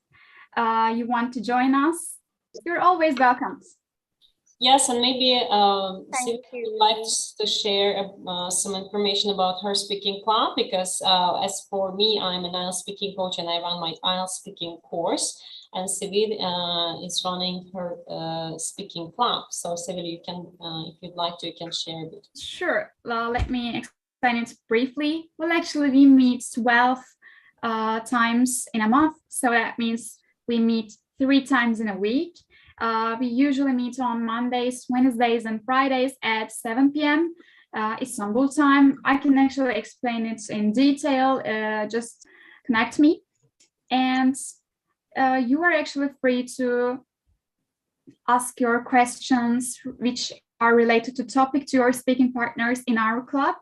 you want to join us, you're always welcome. Yes, and maybe Sylvia would like to share some information about her speaking club, because as for me, I'm an IELTS speaking coach and I run my IELTS speaking course, and Sevil is running her speaking club. So Sevil, you can, if you'd like to, you can share a bit. Sure, let me explain it briefly. Well, actually, we meet 12 times in a month, so that means we meet 3 times in a week. We usually meet on Mondays, Wednesdays, and Fridays at 7 p.m. Istanbul time. I can actually explain it in detail. Just connect me. And you are actually free to ask your questions, which are related to topic, to your speaking partners in our club.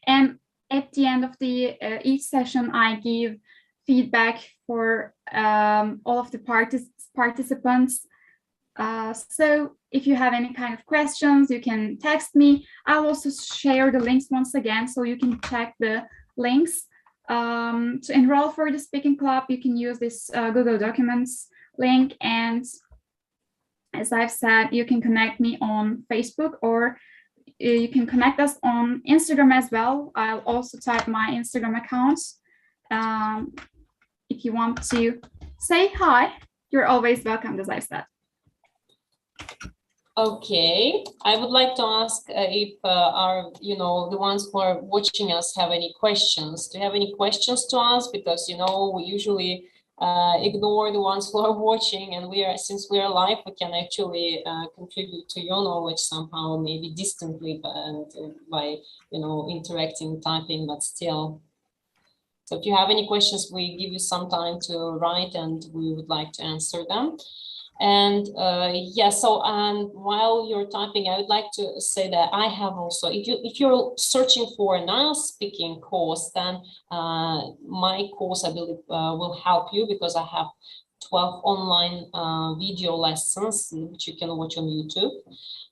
And at the end of the each session, I give feedback for all of the participants. So if you have any kind of questions, you can text me. I'll also share the links once again, so you can check the links. To enroll for the speaking club, you can use this Google Documents link. And as I've said, you can connect me on Facebook, or you can connect us on Instagram as well. I'll also type my Instagram account. If you want to say hi, you're always welcome, as I said. Okay, I would like to ask if our, the ones who are watching us have any questions. Do you have any questions to ask? Because, we usually ignore the ones who are watching, and since we are live, we can actually contribute to your knowledge somehow, maybe distantly, by interacting, typing, but still. So if you have any questions, we give you some time to write, and we would like to answer them. And yeah, so while you're typing, I would like to say that I have also, if you're searching for an IELTS speaking course, then my course, I believe, will help you, because I have 12 online video lessons which you can watch on YouTube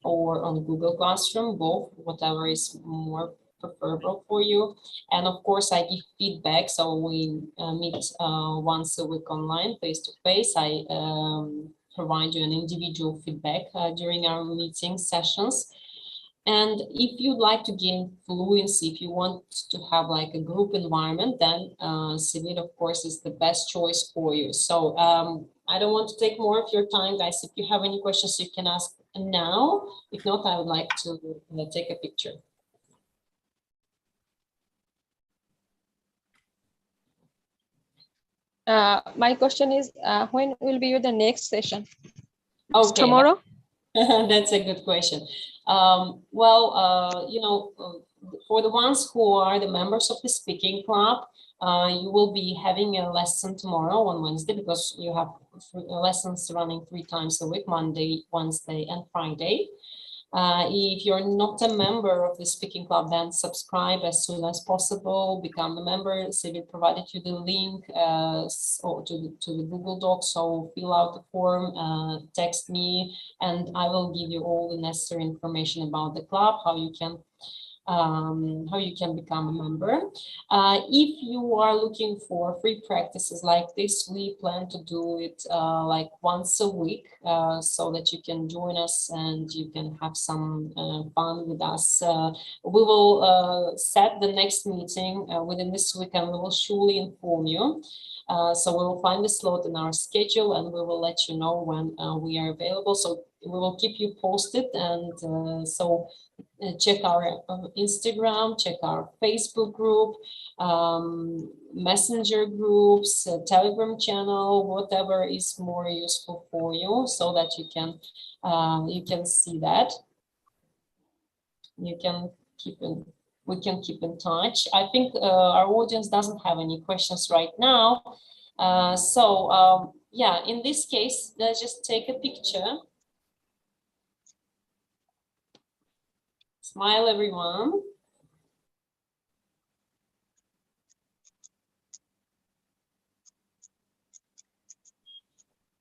or on Google Classroom, both, whatever is more preferable for you. And of course, I give feedback, so we meet once a week online, face to face. I provide you an individual feedback during our meeting sessions. And if you'd like to gain fluency, if you want to have like a group environment, then Civil, of course, is the best choice for you. So I don't want to take more of your time, guys. If you have any questions, you can ask now. If not, I would like to take a picture. My question is, when will be the next session? Okay, tomorrow? That's a good question. You know, for the ones who are the members of the speaking club, you will be having a lesson tomorrow on Wednesday, because you have lessons running 3 times a week, Monday, Wednesday, and Friday. If you're not a member of the speaking club, then subscribe as soon as possible, become a member. Civil provided you the link to the Google Doc, so fill out the form, text me, and I will give you all the necessary information about the club, how you can become a member. If you are looking for free practices like this, we plan to do it like once a week, so that you can join us and you can have some fun with us. We will set the next meeting within this week, and we will surely inform you. So we will find the slot in our schedule, and we will let you know when we are available. So we will keep you posted, and check our Instagram, check our Facebook group, messenger groups, Telegram channel, whatever is more useful for you, so that you can see that. You can we can keep in touch. I think our audience doesn't have any questions right now. Yeah, in this case, let's just take a picture. Smile, everyone.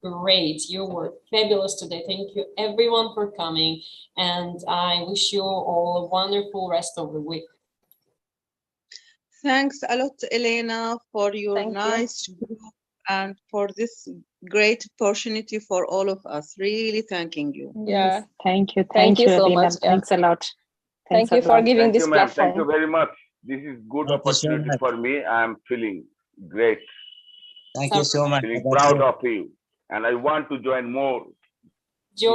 Great, you were fabulous today. Thank you everyone for coming, and I wish you all a wonderful rest of the week. Thanks a lot, Elena, for your nice group and for this great opportunity for all of us. Really thanking you. Yeah. Thank you. Thank you so Elena. much. Yeah. Thanks a lot. Thank you for giving this platform. Thank you very much. This is good opportunity for me. I'm feeling great. Thank you so much. Feeling proud of you, and I want to join more. Join.